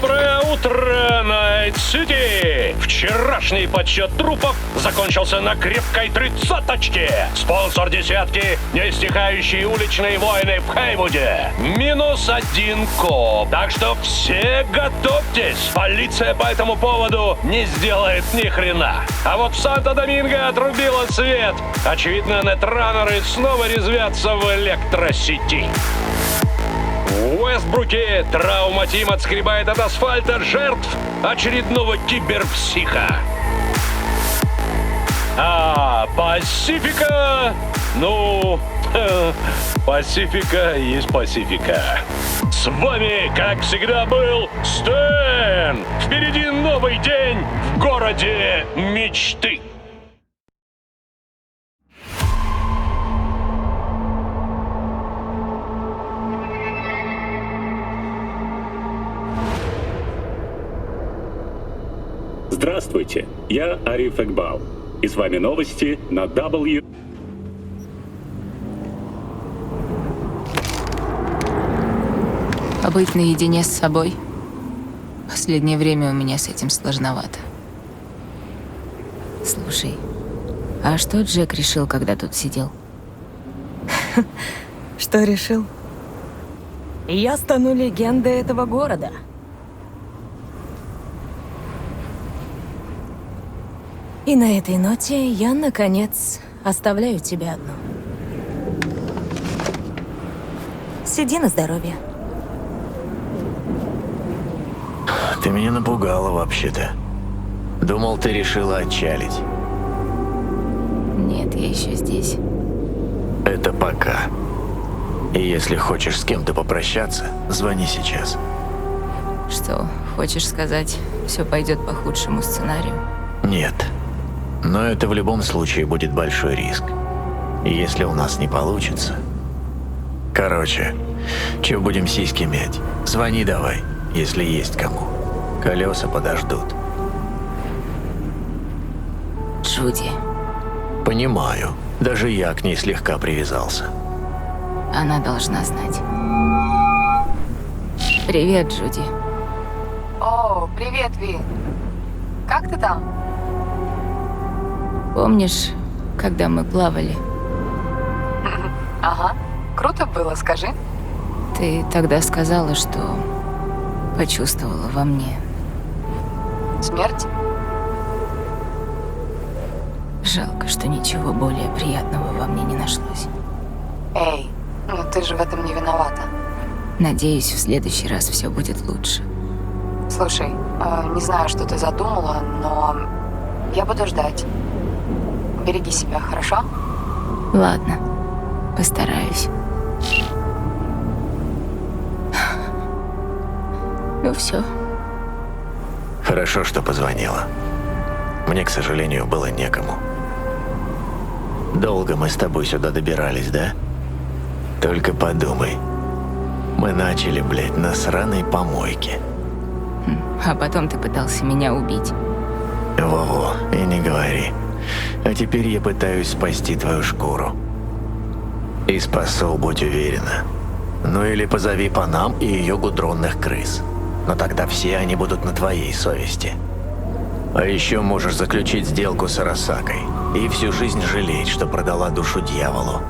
Доброе утро, Найт-Сити! Вчерашний подсчет трупов закончился на крепкой 30-очке. Спонсор десятки — неистихающие уличные войны в Хейвуде. -1 коп. Так что все готовьтесь. Полиция по этому поводу не сделает ни хрена. А вот в Санто-Доминго отрубило свет. Очевидно, нетранеры снова резвятся в электросети. В Уэстбруке травма-тим отскребает от асфальта жертв очередного киберпсиха. А Пасифика... Пасифика есть Пасифика. С вами, как всегда, был Стэн. Впереди новый день в городе мечты. Здравствуйте, я Ариф Экбал, и с вами новости на W. Побыть наедине с собой. Последнее время у меня с этим сложновато. Слушай, а что Джек решил, когда тут сидел? Что решил? Я стану легендой этого города. И на этой ноте я, наконец, оставляю тебя одну. Сиди на здоровье. Ты меня напугала вообще-то. Думал, ты решила отчалить. Нет, я еще здесь. Это пока. И если хочешь с кем-то попрощаться, звони сейчас. Что, хочешь сказать, все пойдет по худшему сценарию? Нет. Но это в любом случае будет большой риск. И если у нас не получится... Короче, че будем сиськи мять? Звони давай, если есть кому. Колеса подождут. Джуди. Понимаю. Даже я к ней слегка привязался. Она должна знать. Привет, Джуди. О, привет, Ви. Как ты там? Помнишь, когда мы плавали? Ага. Круто было, скажи. Ты тогда сказала, что почувствовала во мне. Смерть? Жалко, что ничего более приятного во мне не нашлось. Эй, ну ты же в этом не виновата. Надеюсь, в следующий раз все будет лучше. Слушай, не знаю, что ты задумала, но я буду ждать. Береги себя, хорошо? Ладно, постараюсь. Ну все. Хорошо, что позвонила. Мне, к сожалению, было некому. Долго мы с тобой сюда добирались, да? Только подумай. Мы начали, блядь, на сраной помойке. А потом ты пытался меня убить. Во-во, и не говори. А теперь я пытаюсь спасти твою шкуру. И спасу, будь уверена. Ну или позови Панам и ее гудронных крыс. Но тогда все они будут на твоей совести. А еще можешь заключить сделку с Арасакой и всю жизнь жалеть, что продала душу дьяволу.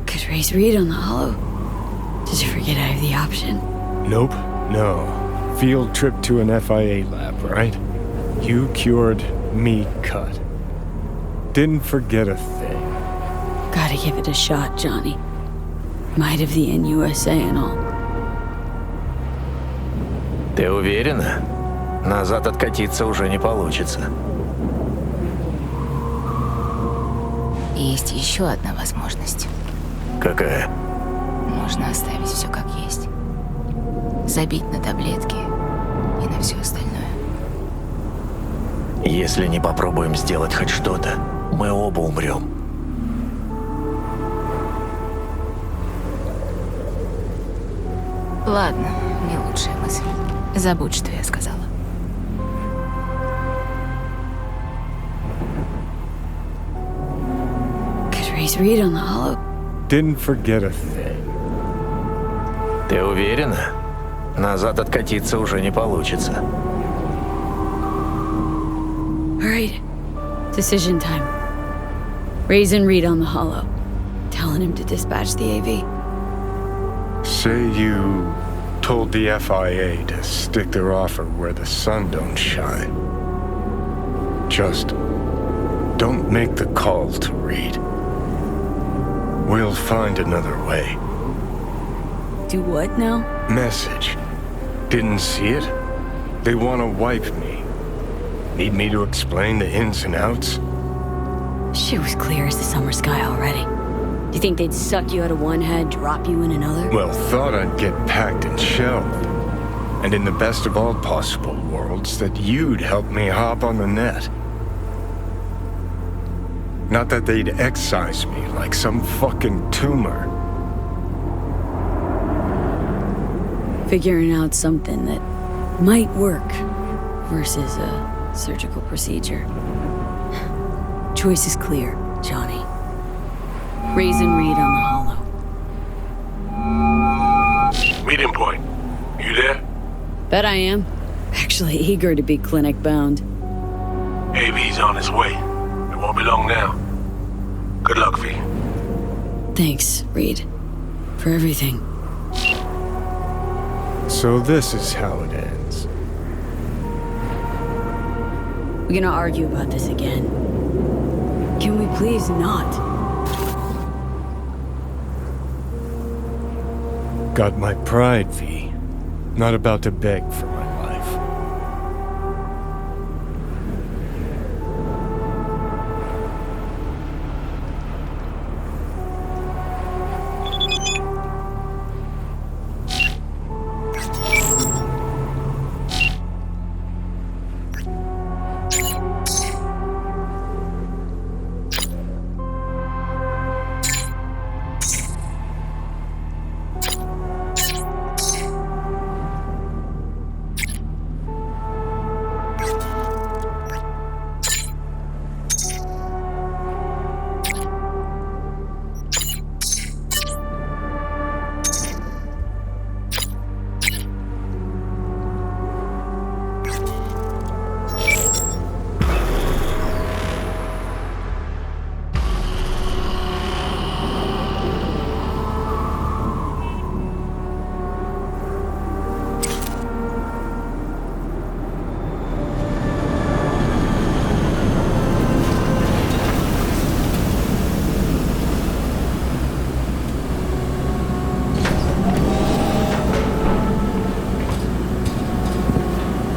Could raise Reed on the hollow. Did you forget I have the option? Nope, no. Field trip to an FIA lab, right? You cured, me cut. Didn't forget a thing. Gotta give it a shot, Johnny. Might have the NUSA and all. Ты уверена? Назад откатиться уже не получится. Есть еще одна возможность. Какая? Можно оставить все как есть. Забить на таблетки и на все остальное. Если не попробуем сделать хоть что-то, мы оба умрем. Ладно, не лучшая мысль. Забудь, что я сказала. erase read on the hollow? Didn't forget a thing. Ты уверена? Назад откатиться уже не получится. All right. Decision time. Raise and read on the hollow. Telling him to dispatch the AV. Say you told the FIA to stick their offer where the sun don't shine. Just don't make the call to Reed. We'll find another way. Do what now? Message. Didn't see it? They want to wipe me. Need me to explain the ins and outs? Shit was clear as the summer sky already. Do you think they'd suck you out of one head, drop you in another? Well, thought I'd get packed and shelved. And in the best of all possible worlds, that you'd help me hop on the net. Not that they'd excise me like some fucking tumor. Figuring out something that might work versus a surgical procedure. Choice is clear, Johnny. Raise and read on the hollow. Meeting point. You there? Bet I am. Actually eager to be clinic bound. AV's on his way. It won't be long now. Good luck, V. Thanks, Reed. For everything. So this is how it ends. We're gonna argue about this again. Can we please not? Got my pride, V. Not about to beg for my life.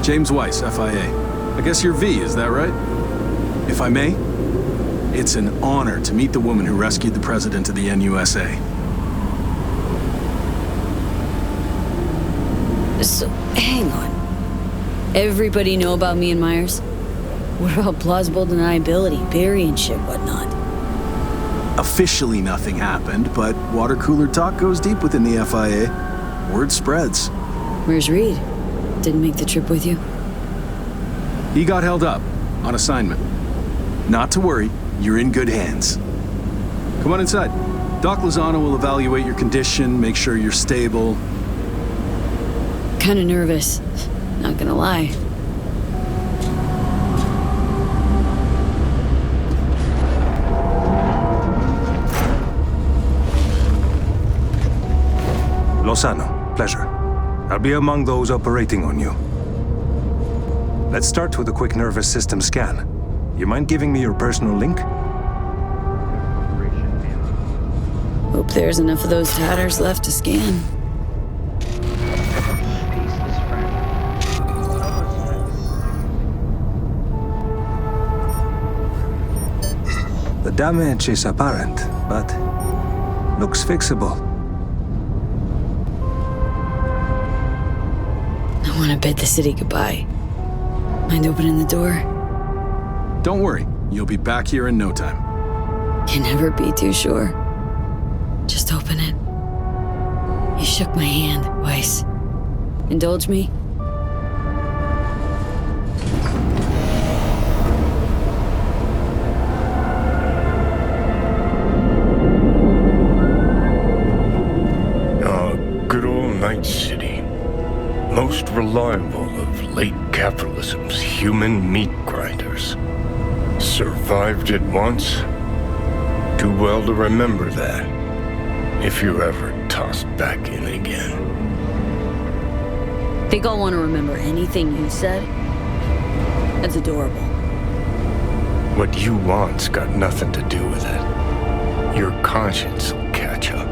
James Weiss, FIA. I guess you're V, is that right? If I may, it's an honor to meet the woman who rescued the president of the NUSA. So, hang on. Everybody know about me and Myers? What about plausible deniability, Barry and shit, whatnot? Officially nothing happened, but water cooler talk goes deep within the FIA. Word spreads. Where's Reed? Didn't make the trip with you? He got held up, on assignment. Not to worry, you're in good hands. Come on inside. Doc Lozano will evaluate your condition, make sure you're stable. Kinda nervous, not gonna lie. Lozano, pleasure. I'll be among those operating on you. Let's start with a quick nervous system scan. You mind giving me your personal link? Hope there's enough of those tatters left to scan. The damage is apparent, but looks fixable. I want to bid the city goodbye. Mind opening the door? Don't worry, you'll be back here in no time. Can never be too sure. Just open it. You shook my hand, Weiss. Indulge me? Night City. Most reliable of late capitalism's human meat grinders. Survived it once. Too well to remember that, if you're ever tossed back in again. Think I'll want to remember anything you said? That's adorable. What you want's got nothing to do with it. Your conscience will catch up.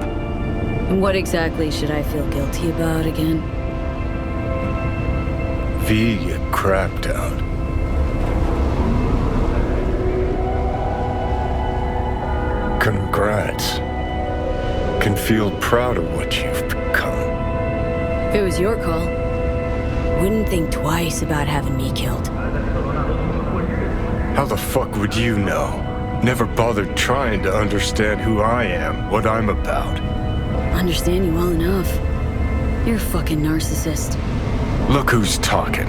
And what exactly should I feel guilty about again? V, you crapped out. Congrats. Can feel proud of what you've become. If it was your call, wouldn't think twice about having me killed. How the fuck would you know? Never bothered trying to understand who I am, what I'm about. Understand you well enough. You're a fucking narcissist. Look who's talking.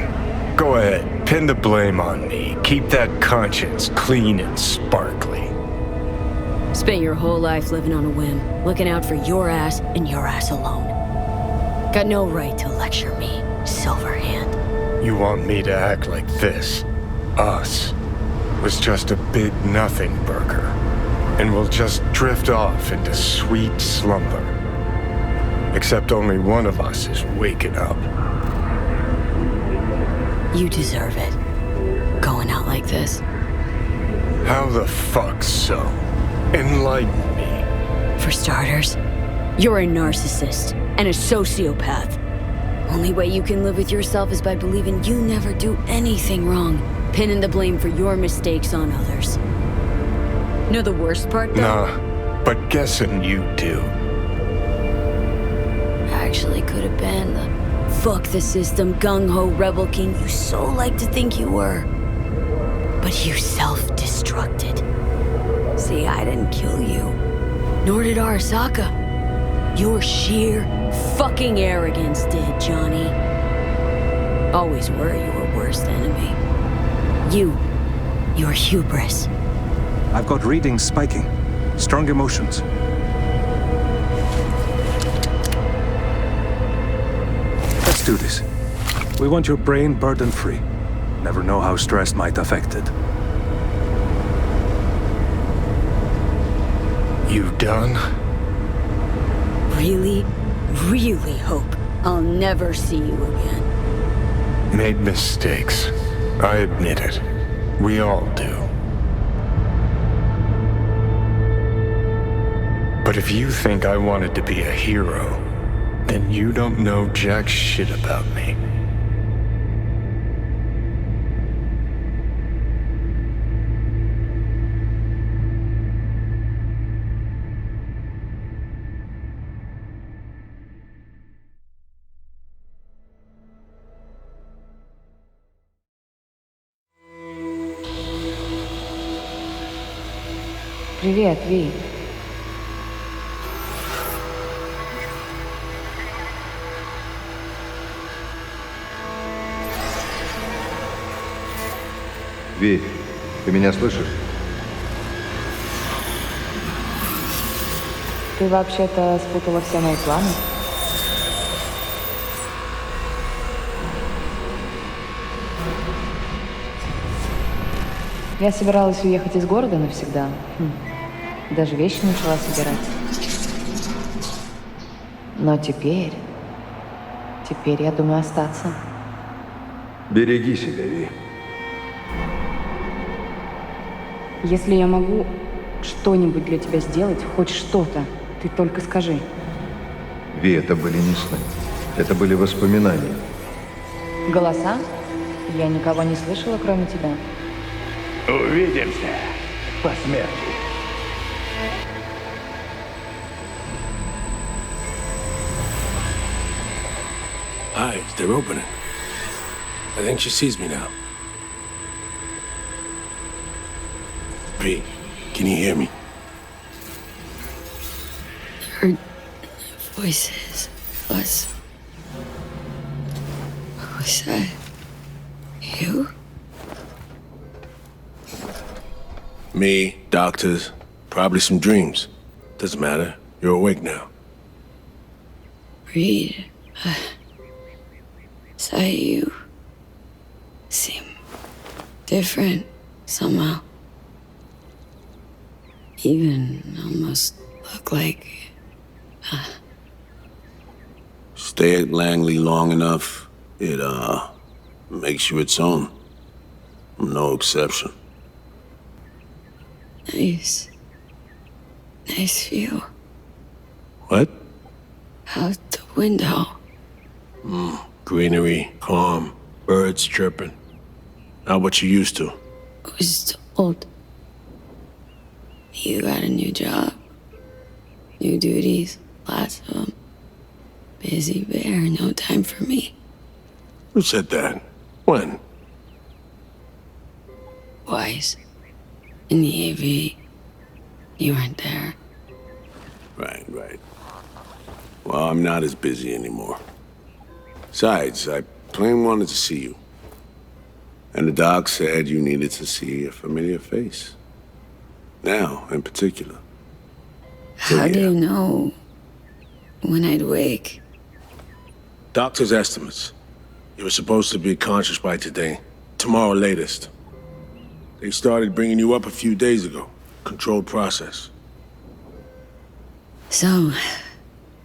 Go ahead, pin the blame on me. Keep that conscience clean and sparkly. Spent your whole life living on a whim, looking out for your ass and your ass alone. Got no right to lecture me, Silverhand. You want me to act like this? Us was just a big nothing burger, and we'll just drift off into sweet slumber. Except only one of us is waking up. You deserve it. Going out like this. How the fuck so? Enlighten me. For starters, you're a narcissist and a sociopath. Only way you can live with yourself is by believing you never do anything wrong, pinning the blame for your mistakes on others. Know the worst part, though? Nah, but guessing you do. Actually could have been the fuck the system, gung-ho rebel king you so like to think you were. But you self-destructed. See, I didn't kill you. Nor did Arasaka. Your sheer fucking arrogance did, Johnny. Always were your worst enemy. Your hubris. I've got readings spiking. Strong emotions. Let's do this. We want your brain burden-free. Never know how stress might affect it. You done? Really, really hope I'll never see you again. Made mistakes. I admit it. We all do. But if you think I wanted to be a hero, then you don't know jack shit about me. Привет, Ви. Ви, ты меня слышишь? Ты вообще-то спутала все мои планы? Я собиралась уехать из города навсегда. Даже вещи начала собирать. Но теперь я думаю остаться. Береги себя, Ви. Если я могу что-нибудь для тебя сделать, хоть что-то, ты только скажи. Ви, это были не сны. Это были воспоминания. Голоса? Я никого не слышала, кроме тебя. Увидимся по смерти. Eyes, they're opening. I think she sees me now. V, can you hear me? Heard voices. Was that you? Me, doctors, probably some dreams. Doesn't matter. You're awake now. Reed, Say you seem different somehow. Even almost look like... Stay at Langley long enough, it, makes you its own. I'm no exception. Nice. Nice view. What? Out the window. Greenery, calm, birds chirping. Not what you used to. I was told you got a new job. New duties, lots of them. Busy bear, no time for me. Who said that? When? Twice. In the AV. You weren't there. Right. Well, I'm not as busy anymore. Besides, I plain wanted to see you. And the doc said you needed to see a familiar face. Now, in particular. So, How do you know when I'd wake? Doctor's estimates. You were supposed to be conscious by today. Tomorrow latest. They started bringing you up a few days ago. Controlled process. So,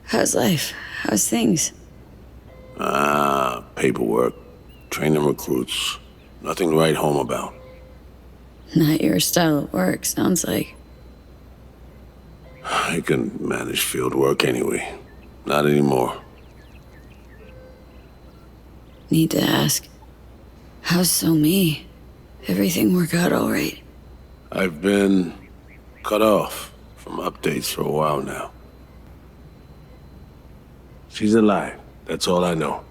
how's life? How's things? Paperwork. Training recruits. Nothing to write home about. Not your style of work, sounds like. I can manage field work anyway. Not anymore. Need to ask. How's So Me? Everything work out all right? I've been cut off from updates for a while now. She's alive. That's all I know.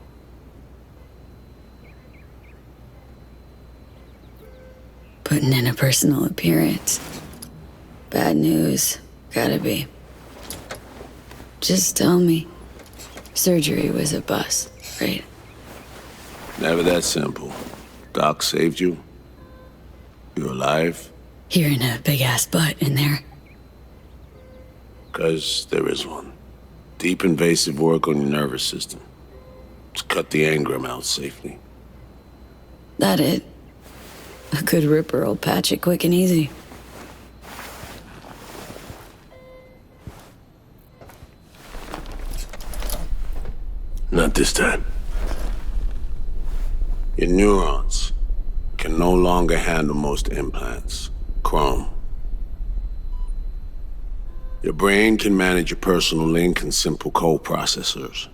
Putting in a personal appearance. Bad news. Gotta be. Just tell me. Surgery was a bust, right? Never that simple. Doc saved you. You're alive. Hearing a big-ass butt in there. 'Cause there is one. Deep invasive work on your nervous system. To cut the engram out safely. That it? A good ripper will patch it quick and easy. Not this time. Your neurons can no longer handle most implants. Chrome. Your brain can manage your personal link and simple code processors.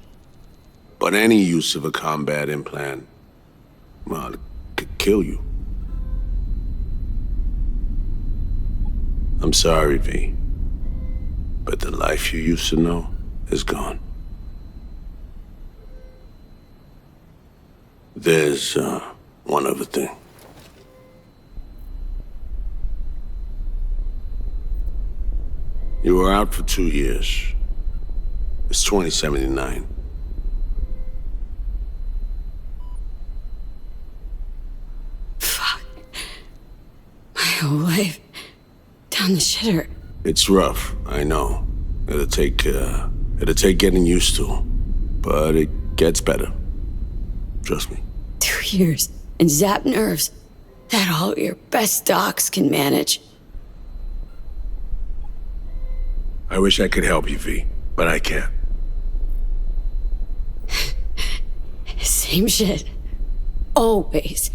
But any use of a combat implant, well, it could kill you. I'm sorry, V. But the life you used to know is gone. There's, one other thing. You were out for 2 years. It's 2079. Fuck. My whole life. Down the shitter. It's rough, I know. It'll take getting used to. But it gets better. Trust me. 2 years and zap nerves. That all your best docs can manage. I wish I could help you, V, but I can't. Same shit. Always.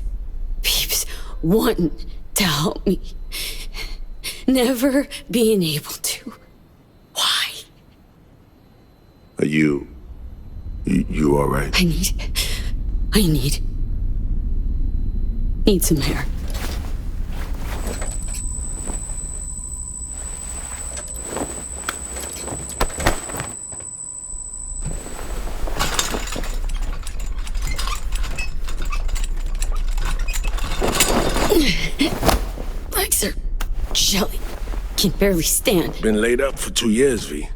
Peeps wanting to help me. Never being able to. Why? Are you all right? I need some air. Legs are jelly. Can barely stand. Been laid up for 2 years, V.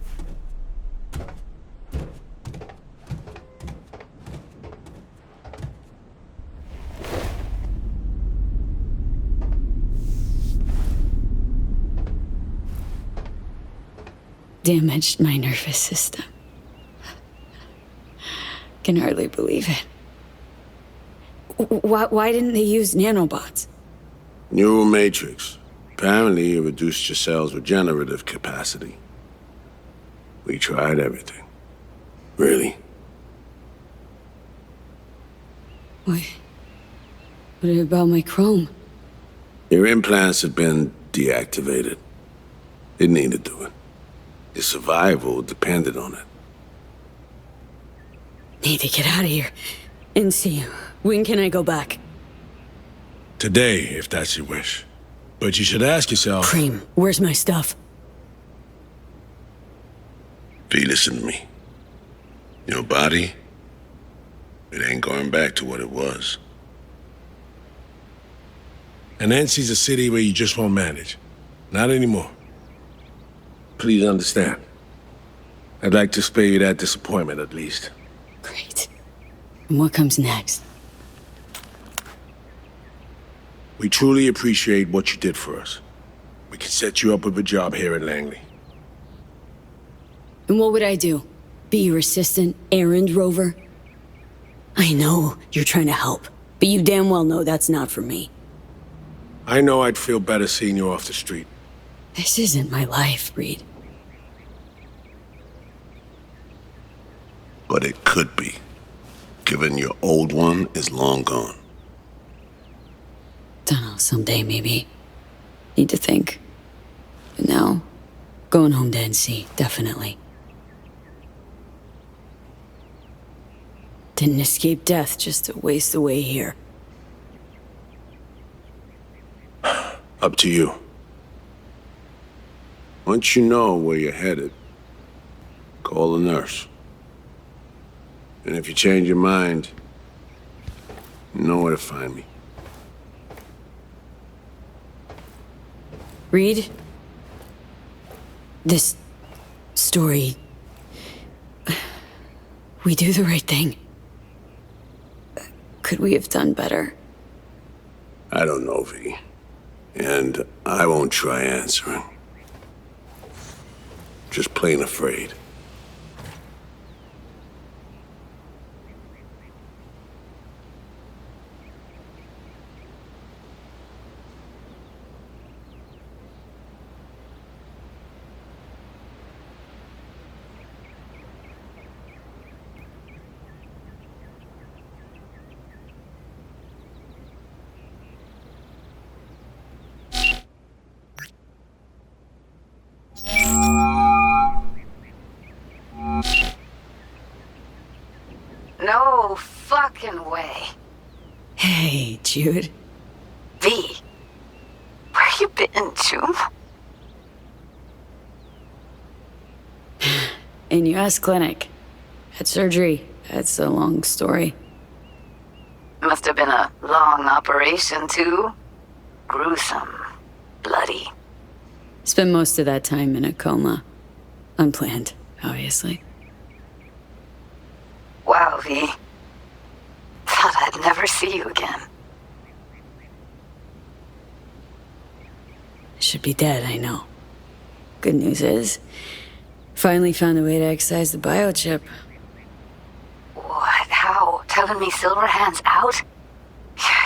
Damaged my nervous system. can hardly believe it. Why didn't they use nanobots? Neural matrix. Apparently, it reduced your cell's regenerative capacity. We tried everything. Really? What about my chrome? Your implants have been deactivated. It needed to it. Your survival depended on it. Need to get out of here. And see, when can I go back? Today, if that's your wish. But you should ask yourself... Cream, where's my stuff? V, listen to me. Your body, it ain't going back to what it was. And Nancy's a city where you just won't manage. Not anymore. Please understand. I'd like to spare you that disappointment, at least. Great. And what comes next? We truly appreciate what you did for us. We can set you up with a job here at Langley. And what would I do? Be your assistant, errand rover? I know you're trying to help, but you damn well know that's not for me. I know I'd feel better seeing you off the street. This isn't my life, Reed. But it could be, given your old one is long gone. Dunno, someday maybe. Need to think. But now, going home to NC, definitely. Didn't escape death just to waste away here. Up to you. Once you know where you're headed, call the nurse. And if you change your mind, you know where to find me. Reed? This story... We do the right thing. Could we have done better? I don't know, V. And I won't try answering. Just plain afraid. No fucking way. Hey, Jude. V. Where you been, June? In US clinic. Had surgery. That's a long story. Must have been a long operation, too. Gruesome. Bloody. Spent most of that time in a coma. Unplanned, obviously. Wow, V. Thought I'd never see you again. Should be dead, I know. Good news is, finally found a way to excise the biochip. What? How? Telling me Silverhand's out?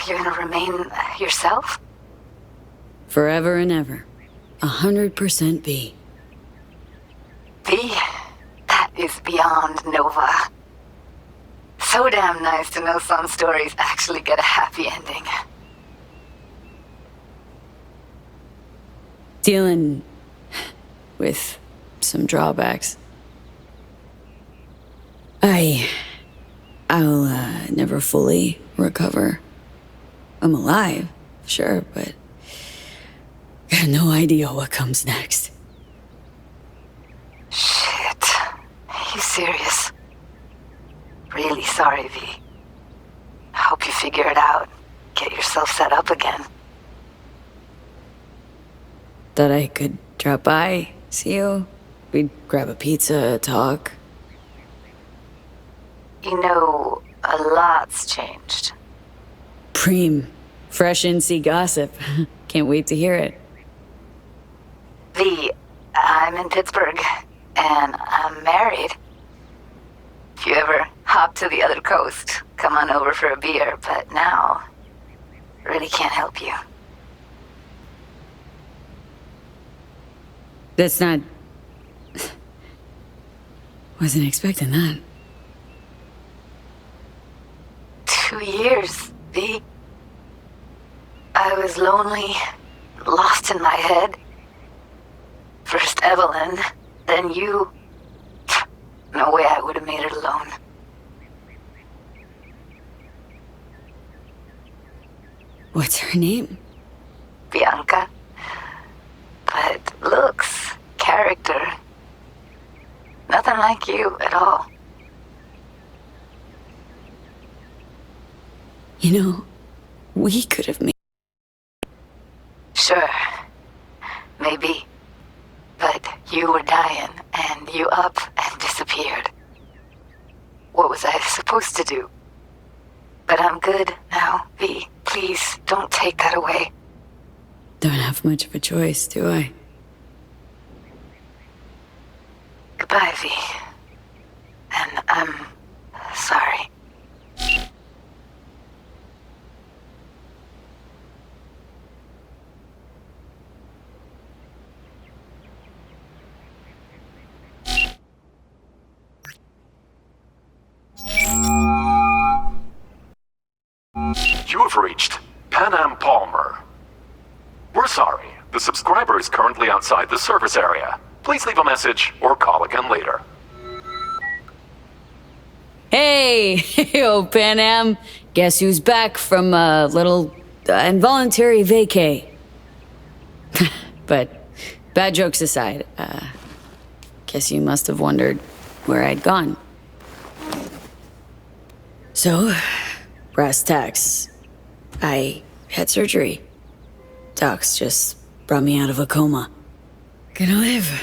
You're gonna remain yourself? Forever and ever. 100% V. V? That is beyond Nova. So damn nice to know some stories actually get a happy ending. Dealing with some drawbacks. I'll never fully recover. I'm alive, sure, but got no idea what comes next. Shit. Are you serious? Really sorry, V. I hope you figure it out. Get yourself set up again. Thought I could drop by, see you. We'd grab a pizza, talk. You know, a lot's changed. Preem. Fresh NC gossip. Can't wait to hear it. V, I'm in Pittsburgh, and I'm married. If you ever hop to the other coast, come on over for a beer, but now, really can't help you. That's not... Wasn't expecting that. 2 years, V. I was lonely, lost in my head. First Evelyn, then you. No way I would have made it alone. What's her name? Bianca. But looks, character, nothing like you at all. You know, we could have made... Sure. Maybe. But you were dying, and you up and disappeared. What was I supposed to do? But I'm good now, V. Please, don't take that away. Don't have much of a choice, do I? Goodbye, V. And I'm sorry. You have reached Pan Am Palmer. We're sorry. The subscriber is currently outside the service area. Please leave a message or call again later. Hey! Yo, Pan Am. Guess who's back from a little involuntary vacay? But bad jokes aside, guess you must have wondered where I'd gone. So, brass tacks. I had surgery. Docs just brought me out of a coma. Gonna live.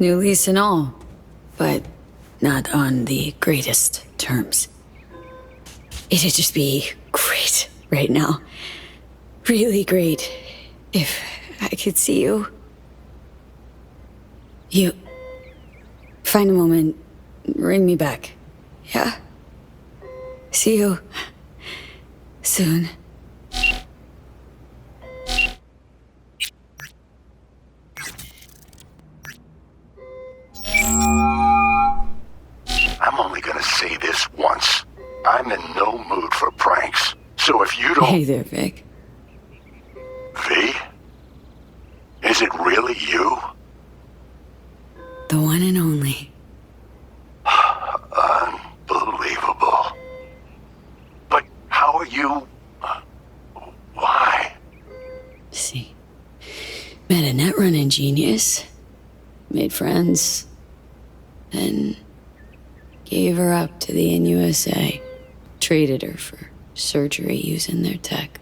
New lease and all. But not on the greatest terms. It'd just be great right now. Really great. If I could see you. You... Find a moment. Ring me back. Yeah? See you... soon. I'm only gonna say this once. I'm in no mood for pranks. So if you don't... Hey there, Vic. V? Is it really you? The one and only. Unbelievable. But how are you... Why? See. Met a net running genius. Made friends. Then gave her up to the NUSA. Traded her for surgery using their tech.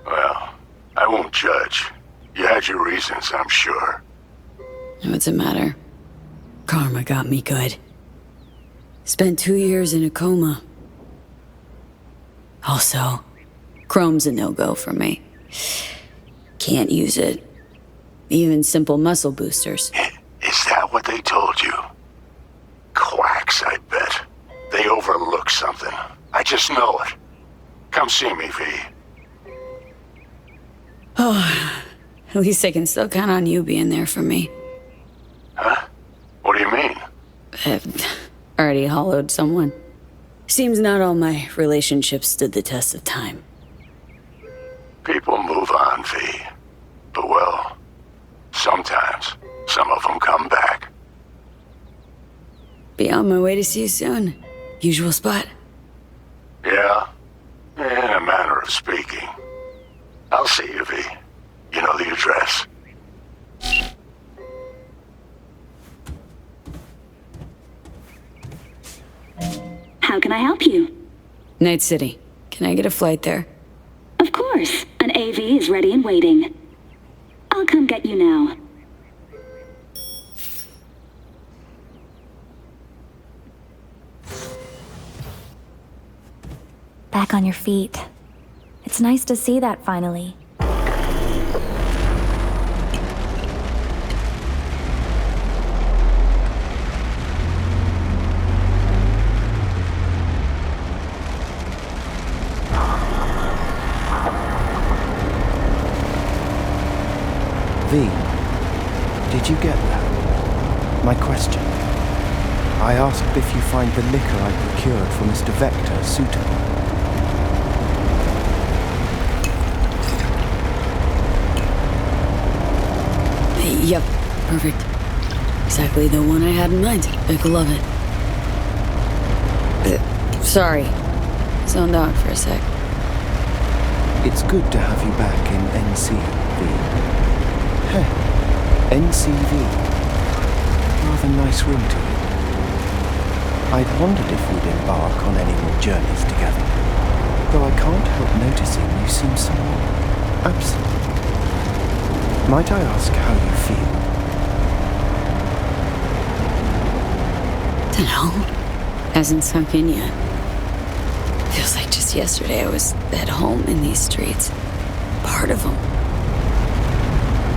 Well, I won't judge. You had your reasons, I'm sure. What's it matter? Karma got me good. Spent 2 years in a coma. Also, chrome's a no-go for me. Can't use it. Even simple muscle boosters. Is that what they told you? Quacks, I bet. They overlook something. I just know it. Come see me, V. Oh, at least I can still count on you being there for me. Huh? What do you mean? I've already hollowed someone. Seems not all my relationships stood the test of time. People move on, V. But well, sometimes some of them come back. Be on my way to see you soon. Usual spot. Yeah? In a manner of speaking. I'll see you, V. You know the address. How can I help you? Night City. Can I get a flight there? Of course. An AV is ready and waiting. I'll come get you now. Back on your feet. It's nice to see that finally. Did you get that? My question. I asked if you find the liquor I procured for Mr. Vector suitable. Yep, perfect. Exactly the one I had in mind. I'll love it. Sorry. Zoned out for a sec. It's good to have you back in NCV. Heh, NCV. Rather nice ring to it. I'd wondered if we'd embark on any more journeys together, though I can't help noticing you seem somewhat absent. Might I ask how you feel? Dunno. Hasn't sunk in yet. Feels like just yesterday I was at home in these streets. Part of them.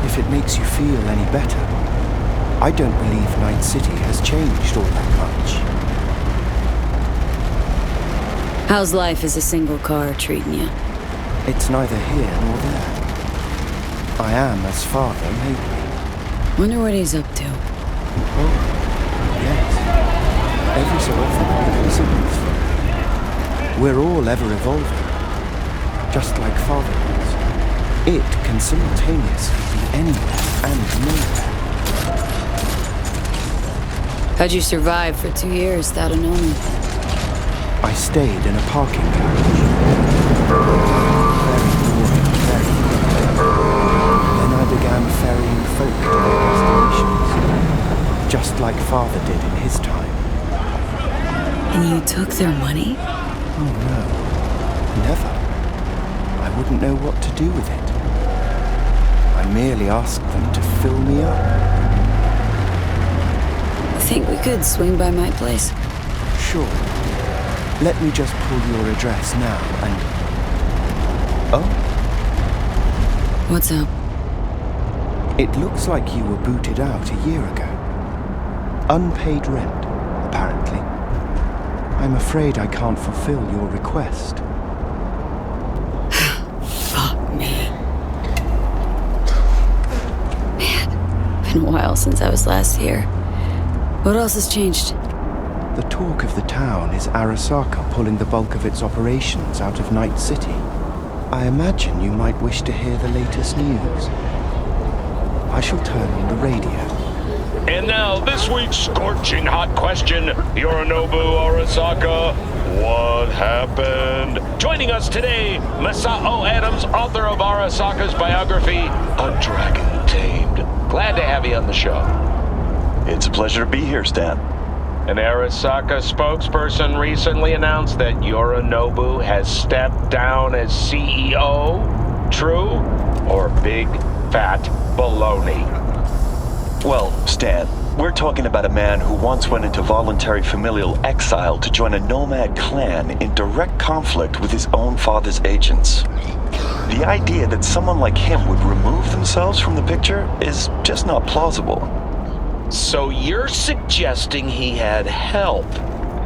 If it makes you feel any better, I don't believe Night City has changed all that much. How's life as a single car treating you? It's neither here nor there. I am as father made me. Wonder what he's up to. Oh, yes. Every so often he visits. We're all ever evolving, just like father is. It can simultaneously be anywhere and nowhere. How'd you survive for 2 years without a knowing? I stayed in a parking garage. Then I began ferrying folk to their destinations, just like father did in his time. And you took their money? Oh no, never. I wouldn't know what to do with it. I merely asked them to fill me up. I think we could swing by my place. Sure. Let me just pull your address now and... Oh? What's up? It looks like you were booted out a year ago. Unpaid rent, apparently. I'm afraid I can't fulfill your request. Fuck me. Man, been a while since I was last here. What else has changed? The talk of the town is Arasaka pulling the bulk of its operations out of Night City. I imagine you might wish to hear the latest news. I shall turn on the radio. And now, this week's scorching hot question, Yorinobu Arasaka, what happened? Joining us today, Masao Adams, author of Arasaka's biography, A Dragon Tamed. Glad to have you on the show. It's a pleasure to be here, Stan. An Arasaka spokesperson recently announced that Yorinobu has stepped down as CEO. True or big fat baloney? Well, Stan, we're talking about a man who once went into voluntary familial exile to join a nomad clan in direct conflict with his own father's agents. The idea that someone like him would remove themselves from the picture is just not plausible. So you're suggesting he had help,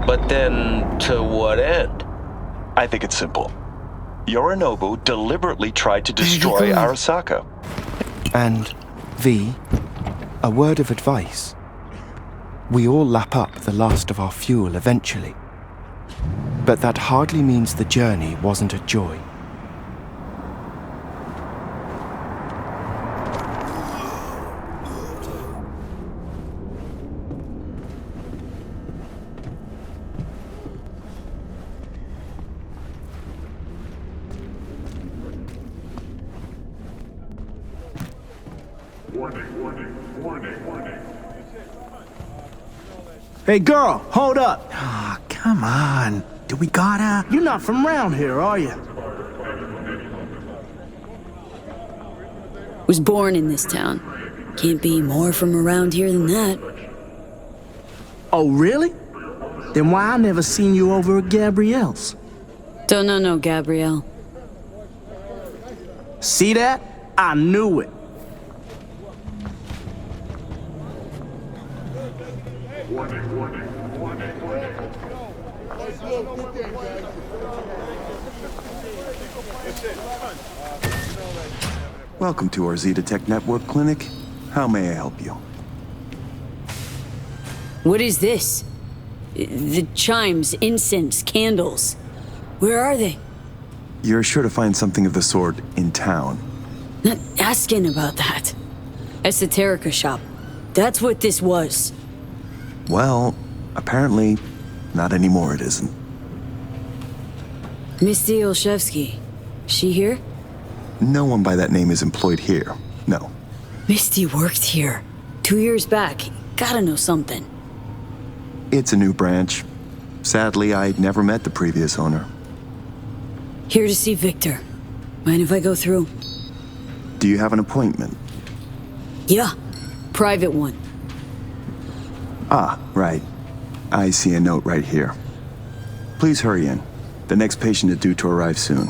but then to what end? I think it's simple. Yorinobu deliberately tried to destroy Arasaka. And, V, a word of advice. We all lap up the last of our fuel eventually. But that hardly means the journey wasn't a joy. Hey girl, hold up. Ah, come on. Do we gotta? You're not from around here, are you? Was born in this town. Can't be more from around here than that. Oh, really? Then why I never seen you over at Gabrielle's? Don't know no Gabrielle. See that? I knew it. Welcome to our Zeta Tech Network Clinic. How may I help you? What is this? The chimes, incense, candles. Where are they? You're sure to find something of the sort in town. Not asking about that. Esoterica shop. That's what this was. Well, apparently, not anymore it isn't. Misty Olszewski. She here? No one by that name is employed here. No. Misty worked here. 2 years back. Gotta know something. It's a new branch. Sadly, I never met the previous owner. Here to see Victor. Mind if I go through? Do you have an appointment? Yeah. Private one. Ah, right. I see a note right here. Please hurry in. The next patient is due to arrive soon.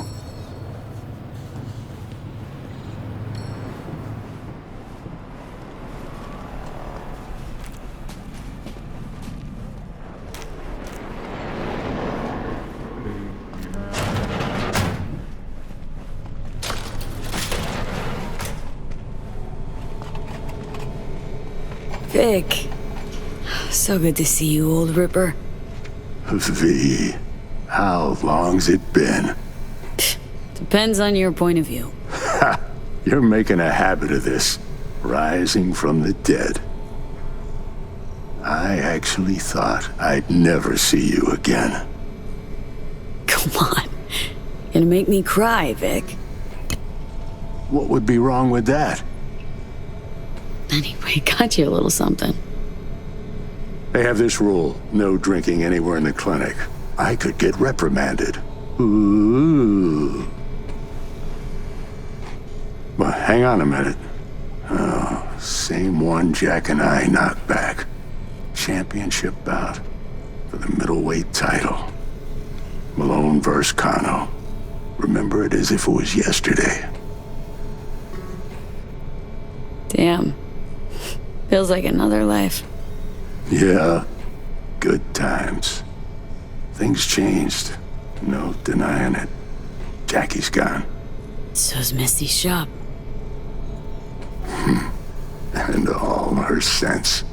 Vic. So good to see you, old Ripper. V, how long's it been? Depends on your point of view. Ha! You're making a habit of this. Rising from the dead. I actually thought I'd never see you again. Come on. Gonna make me cry, Vic. What would be wrong with that? Anyway, got you a little something. They have this rule, no drinking anywhere in the clinic. I could get reprimanded. Ooh. Well, hang on a minute. Oh, same one Jack and I knocked back. Championship bout for the middleweight title. Malone versus Kano. Remember it as if it was yesterday. Damn. Feels like another life. Yeah, good times. Things changed. No denying it. Jackie's gone. So's Misty's shop. And all her sense.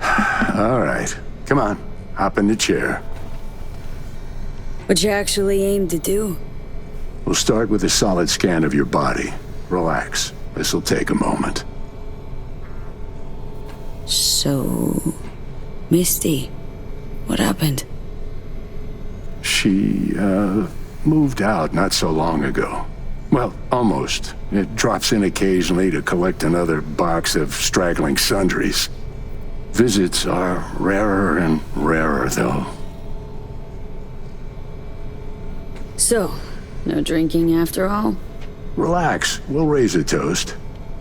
All right, come on. Hop in the chair. What you actually aim to do? We'll start with a solid scan of your body. Relax. This'll take a moment. So... Misty, what happened? She, moved out not so long ago. Well, almost. It drops in occasionally to collect another box of straggling sundries. Visits are rarer and rarer, though. So, no drinking after all? Relax. We'll raise a toast.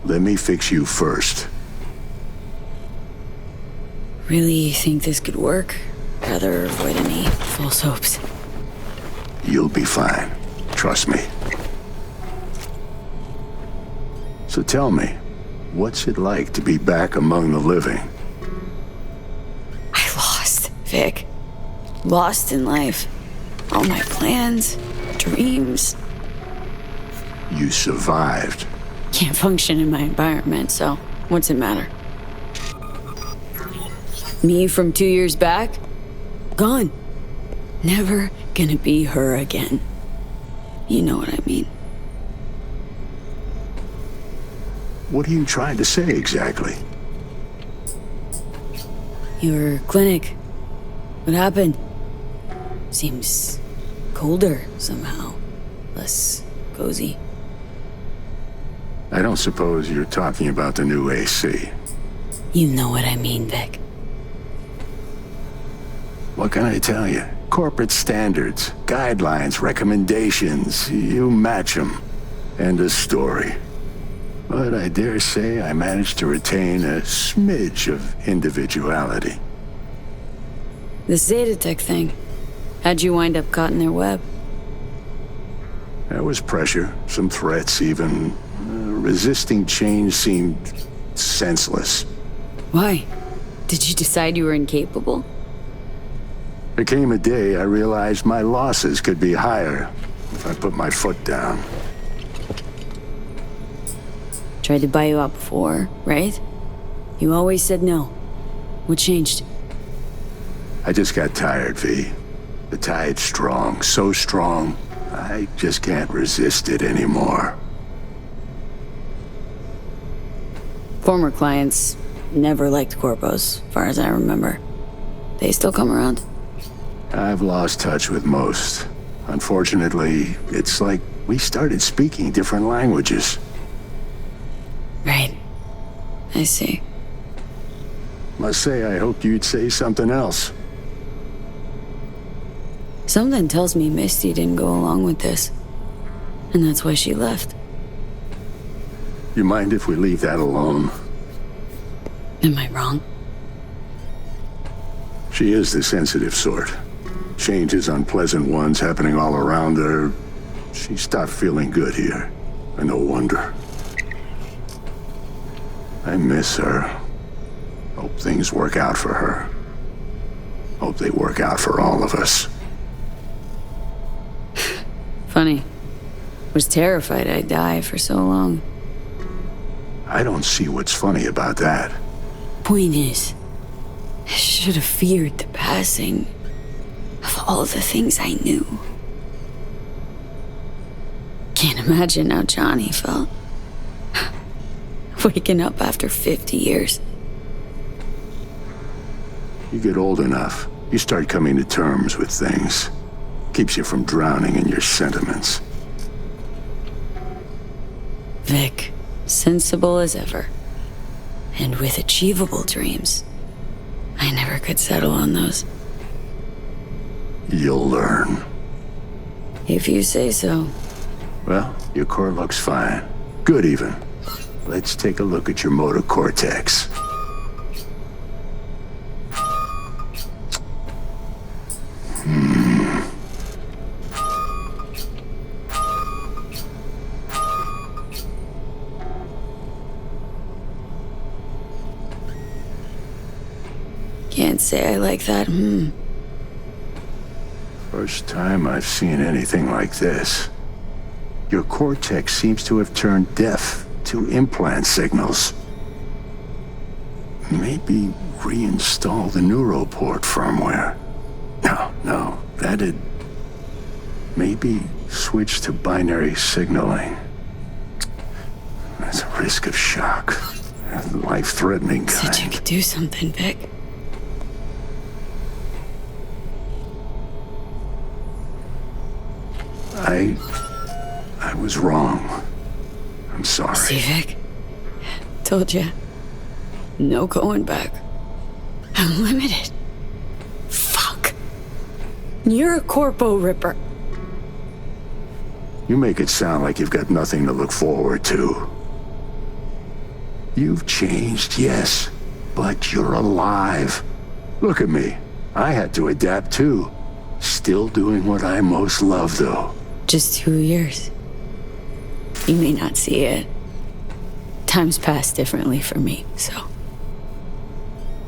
Let me fix you first. Really think this could work? Rather avoid any false hopes. You'll be fine. Trust me. So tell me, what's it like to be back among the living? I lost, Vic. Lost in life. All my plans, dreams. You survived. Can't function in my environment, so what's it matter? Me from 2 years back? Gone. Never gonna be her again. You know what I mean. What are you trying to say exactly? Your clinic. What happened? Seems colder somehow. Less cozy. I don't suppose you're talking about the new AC. You know what I mean, Vic. What can I tell you? Corporate standards, guidelines, recommendations. You match them. End of story. But I dare say I managed to retain a smidge of individuality. The Zetatech thing. How'd you wind up caught in their web? There was pressure, some threats even. Resisting change seemed senseless. Why? Did you decide you were incapable? There came a day I realized my losses could be higher if I put my foot down. Tried to buy you out before, right? You always said no. What changed? I just got tired, V. The tide's strong, so strong, I just can't resist it anymore. Former clients never liked corpos, as far as I remember. They still come around? I've lost touch with most. Unfortunately, it's like we started speaking different languages. Right. I see. Must say, I hoped you'd say something else. Something tells me Misty didn't go along with this. And that's why she left. You mind if we leave that alone? Am I wrong? She is the sensitive sort. Changes, unpleasant ones happening all around her. She stopped feeling good here. And no wonder. I miss her. Hope things work out for her. Hope they work out for all of us. Funny. Was terrified I'd die for so long. I don't see what's funny about that. Point is, I should have feared the passing of all the things I knew. Can't imagine how Johnny felt. Waking up after 50 years. You get old enough, you start coming to terms with things. Keeps you from drowning in your sentiments. Vic, sensible as ever. And with achievable dreams. I never could settle on those. You'll learn. If you say so. Well, your core looks fine. Good even. Let's take a look at your motor cortex. Can't say I like that, First time I've seen anything like this. Your cortex seems to have turned deaf to implant signals. Maybe reinstall the neuroport firmware. No, that'd... Maybe switch to binary signaling. That's a risk of shock. Life-threatening kind. Said you could do something, Vic. I was wrong. I'm sorry. See, Vic? Told ya. No going back. Unlimited. Fuck. You're a corpo ripper. You make it sound like you've got nothing to look forward to. You've changed, yes, but you're alive. Look at me. I had to adapt too. Still doing what I most love, though. Just 2 years. You may not see it. Time's passed differently for me, so...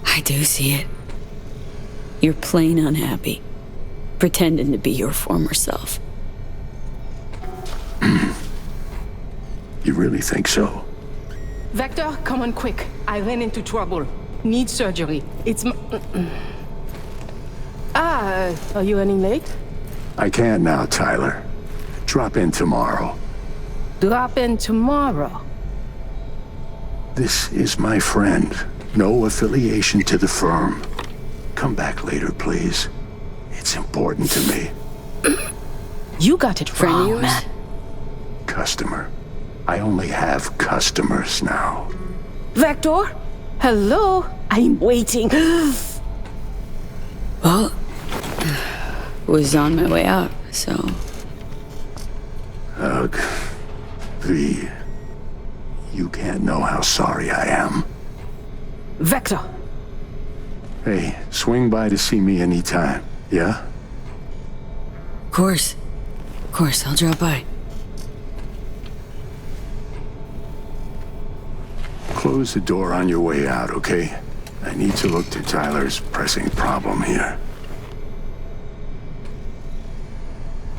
I do see it. You're plain unhappy. Pretending to be your former self. You really think so? Vector, come on quick. I ran into trouble. Need surgery. It's are you running late? I can't now, Tyler. Drop in tomorrow. Drop in tomorrow. This is my friend. No affiliation to the firm. Come back later, please. It's important to me. You got it wrong, man. Customer. I only have customers now. Vector? Hello? I'm waiting. Well, was on my way out, so... Ugh. V. You can't know how sorry I am. Vector! Hey, swing by to see me anytime, yeah? Of course, I'll drop by. Close the door on your way out, okay? I need to look to Tyler's pressing problem here.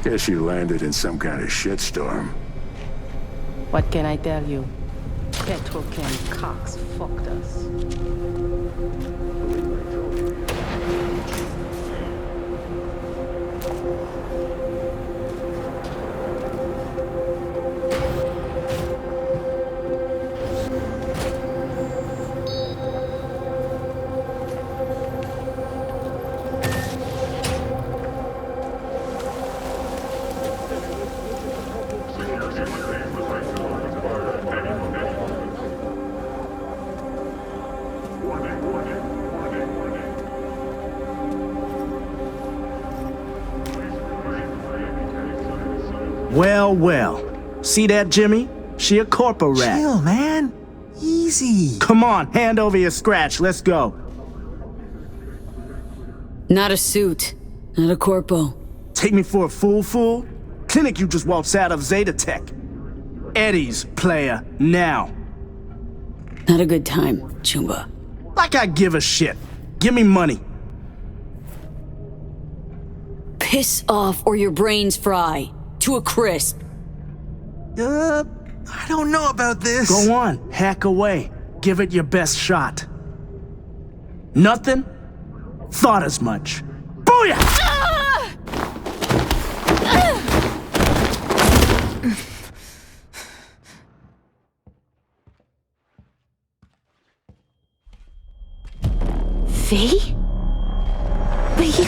Guess you landed in some kind of shitstorm. What can I tell you? petrochem cocks fucked us. Well, well. See that, Jimmy? She a corpo rat. Chill, man. Easy. Come on, hand over your scratch. Let's go. Not a suit. Not a corpo. Take me for a fool? Clinic you just waltzed out of Zeta Tech. Eddie's, player, now. Not a good time, Chumba. Like I give a shit. Give me money. Piss off or your brains fry. To a crisp. I don't know about this. Go on, hack away. Give it your best shot. Nothing? Thought as much. Booyah! V? But you...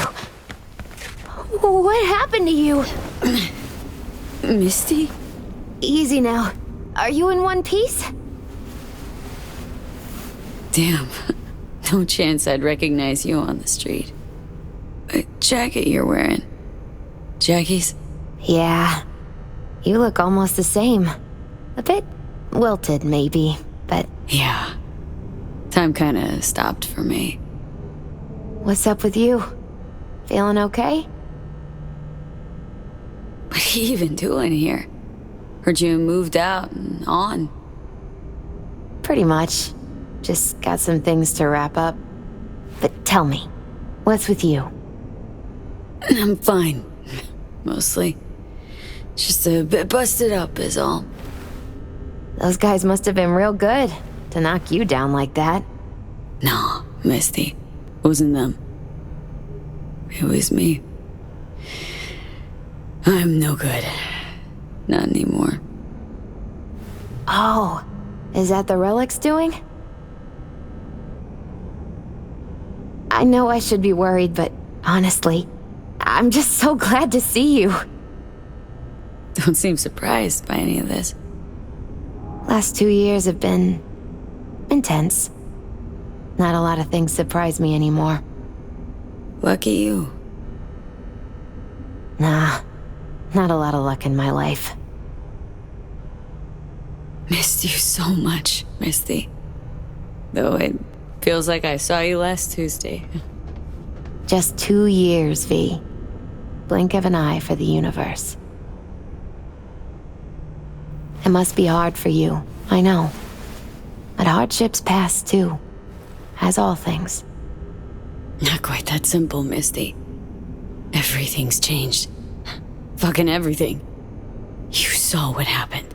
What happened to you? Misty? Easy now. Are you in one piece? Damn. No chance I'd recognize you on the street. A jacket you're wearing. Jackie's? Yeah. You look almost the same. A bit wilted, maybe, but... Yeah. Time kinda stopped for me. What's up with you? Feeling okay? What are you even doing here? Heard you moved out and on. Pretty much. Just got some things to wrap up. But tell me, what's with you? I'm fine. Mostly. Just a bit busted up is all. Those guys must have been real good to knock you down like that. No, Misty. Wasn't them. It was me. I'm no good. Not anymore. Oh, is that the Relic's doing? I know I should be worried, but honestly, I'm just so glad to see you. Don't seem surprised by any of this. Last 2 years have been intense. Not a lot of things surprise me anymore. Lucky you. Nah, not a lot of luck in my life. Missed you so much, Misty. Though it feels like I saw you last Tuesday. Just 2 years, V. Blink of an eye for the universe. It must be hard for you, I know. But hardships pass too. As all things. Not quite that simple, Misty. Everything's changed. Fucking everything. You saw what happened.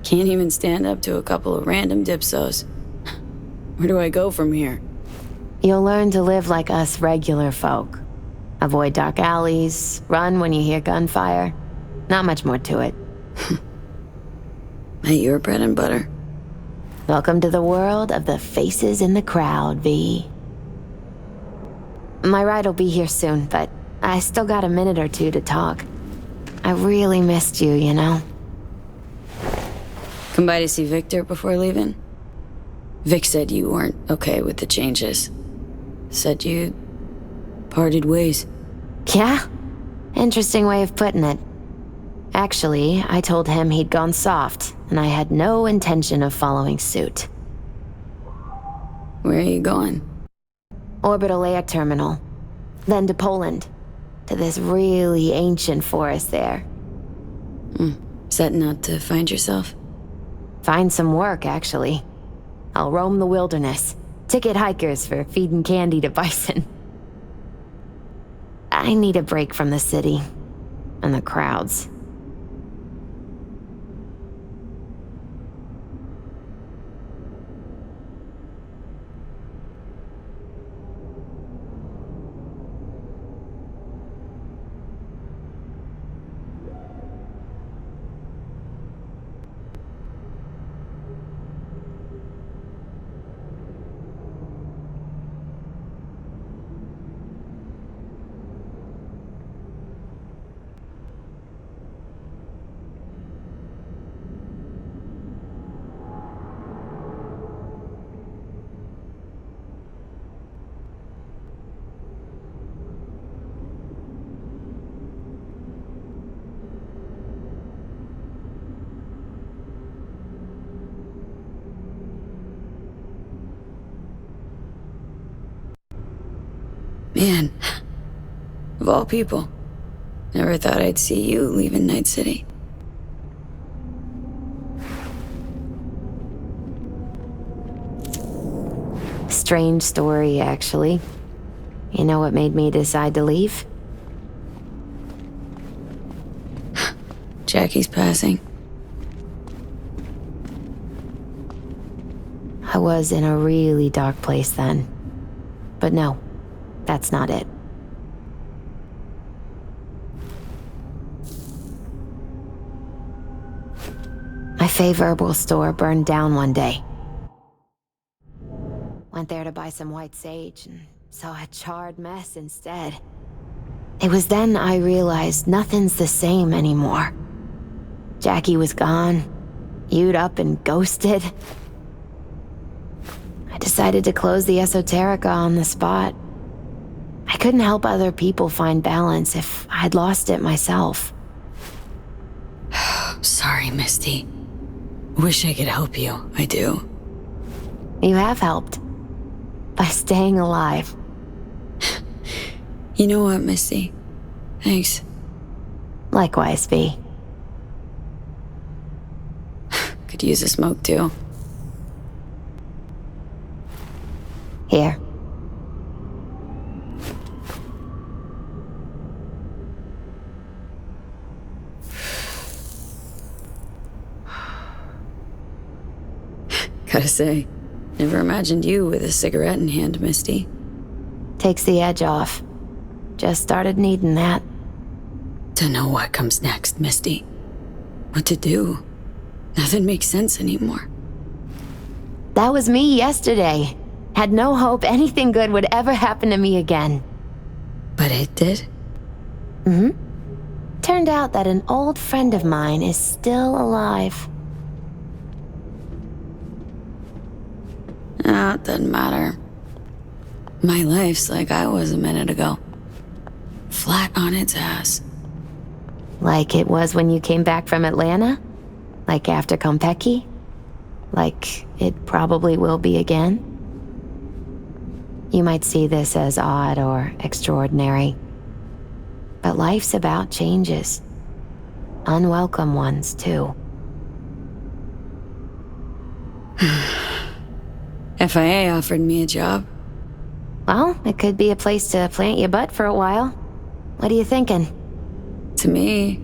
Can't even stand up to a couple of random dipsos. Where do I go from here? You'll learn to live like us regular folk. Avoid dark alleys, run when you hear gunfire. Not much more to it. Ain't your bread and butter? Welcome to the world of the faces in the crowd, V. My ride will be here soon, but I still got a minute or two to talk. I really missed you, you know? Come by to see Victor before leaving? Vic said you weren't okay with the changes. Said you parted ways. Yeah? Interesting way of putting it. Actually, I told him he'd gone soft, and I had no intention of following suit. Where are you going? Orbital Air Terminal. Then to Poland. To this really ancient forest there. Setting out to find yourself? Find some work, actually. I'll roam the wilderness. Ticket hikers for feeding candy to bison. I need a break from the city. And the crowds. Man, of all people, never thought I'd see you leaving Night City. Strange story, actually. You know what made me decide to leave? Jackie's passing. I was in a really dark place then. But no, that's not it. My favorite herbal store burned down one day. Went there to buy some white sage and saw a charred mess instead. It was then I realized nothing's the same anymore. Jackie was gone, You'd up and ghosted. I decided to close the Esoterica on the spot. I couldn't help other people find balance if I'd lost it myself. Sorry, Misty. Wish I could help you. I do. You have helped. By staying alive. You know what, Misty? Thanks. Likewise, V. Could use a smoke, too. Here. Gotta say, never imagined you with a cigarette in hand, Misty. Takes the edge off. Just started needing that. To know what comes next, Misty. What to do. Nothing makes sense anymore. That was me yesterday. Had no hope anything good would ever happen to me again. But it did? Mm-hmm. Turned out that an old friend of mine is still alive. Ah, it doesn't matter. My life's like I was a minute ago. Flat on its ass. Like it was when you came back from Atlanta? Like after Konpeki? Like it probably will be again? You might see this as odd or extraordinary. But life's about changes. Unwelcome ones, too. FIA offered me a job. Well, it could be a place to plant your butt for a while. What are you thinking? To me,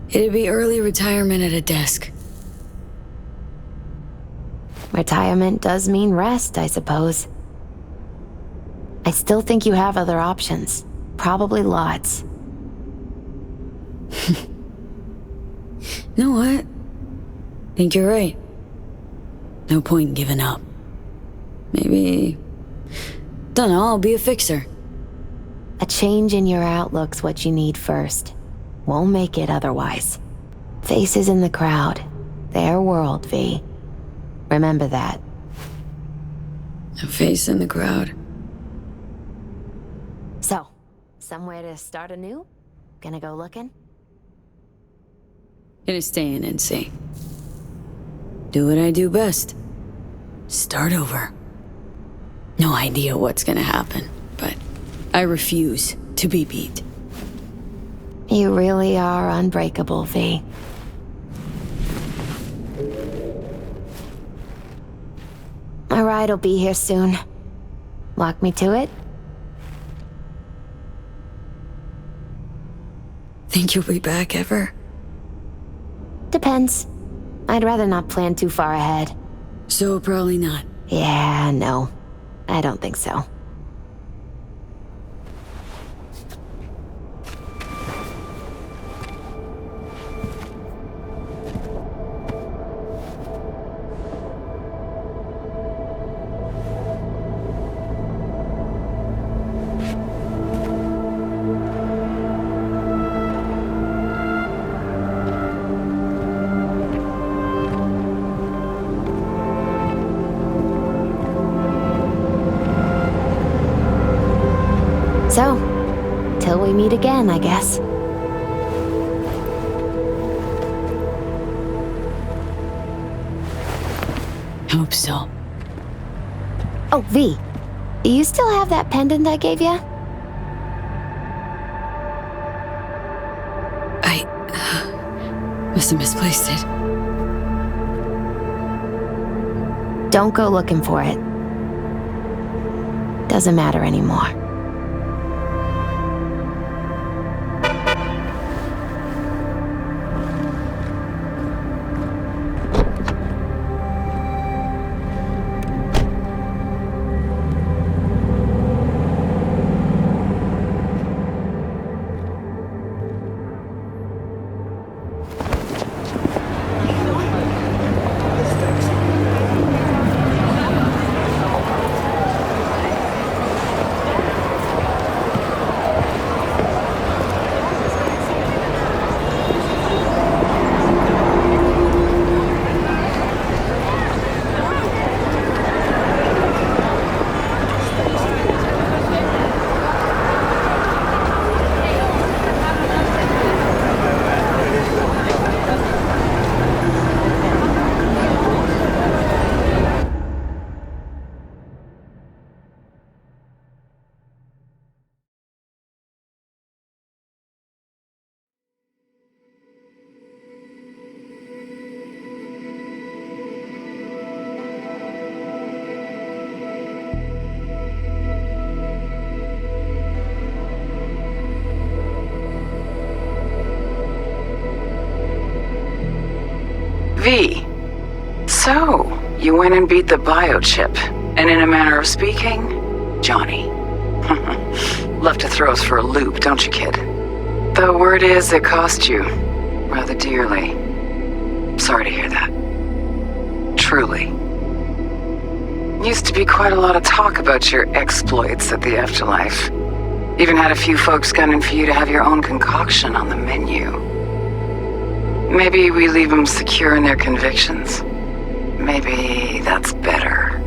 it'd be early retirement at a desk. Retirement does mean rest, I suppose. I still think you have other options. Probably lots. Know what? Think you're right. No point in giving up. Maybe... Dunno, I'll be a fixer. A change in your outlook's what you need first. Won't make it otherwise. Faces in the crowd. Their world, V. Remember that. A face in the crowd. So, somewhere to start anew? Gonna go looking? Gonna stay in NC. Do what I do best. Start over. No idea what's gonna happen, but I refuse to be beat. You really are unbreakable, V. My ride'll be here soon. Walk me to it? Think you'll be back ever? Depends. I'd rather not plan too far ahead. So probably not. Yeah, no. I don't think so. So, till we meet again, I guess. Hope so. Oh, V. Do you still have that pendant I gave you? I must have misplaced it. Don't go looking for it. Doesn't matter anymore. V. So, you went and beat the biochip. And in a manner of speaking, Johnny. Love to throw us for a loop, don't you, kid? The word is it cost you. Rather dearly. Sorry to hear that. Truly. Used to be quite a lot of talk about your exploits at the afterlife. Even had a few folks gunning for you to have your own concoction on the menu. Maybe we leave them secure in their convictions. Maybe that's better.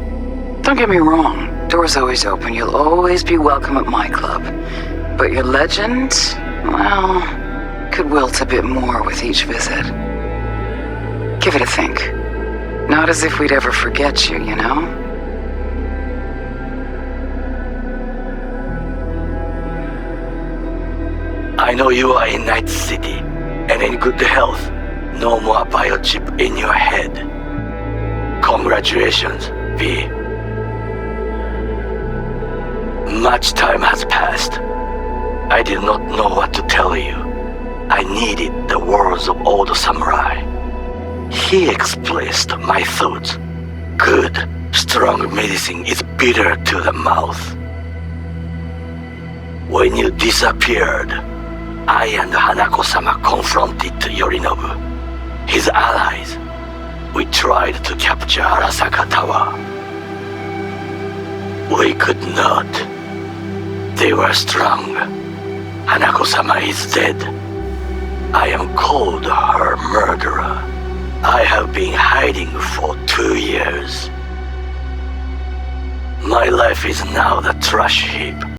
Don't get me wrong, door's always open. You'll always be welcome at my club. But your legend, well, could wilt a bit more with each visit. Give it a think. Not as if we'd ever forget you, you know? I know you are in Night City, and in good health. No more biochip in your head. Congratulations, V. Much time has passed. I did not know what to tell you. I needed the words of old samurai. He expressed my thoughts. Good, strong medicine is bitter to the mouth. When you disappeared, I and Hanako-sama confronted Yorinobu. His allies. We tried to capture Arasaka Tower. We could not. They were strong. Hanako-sama is dead. I am called her murderer. I have been hiding for 2 years. My life is now the trash heap.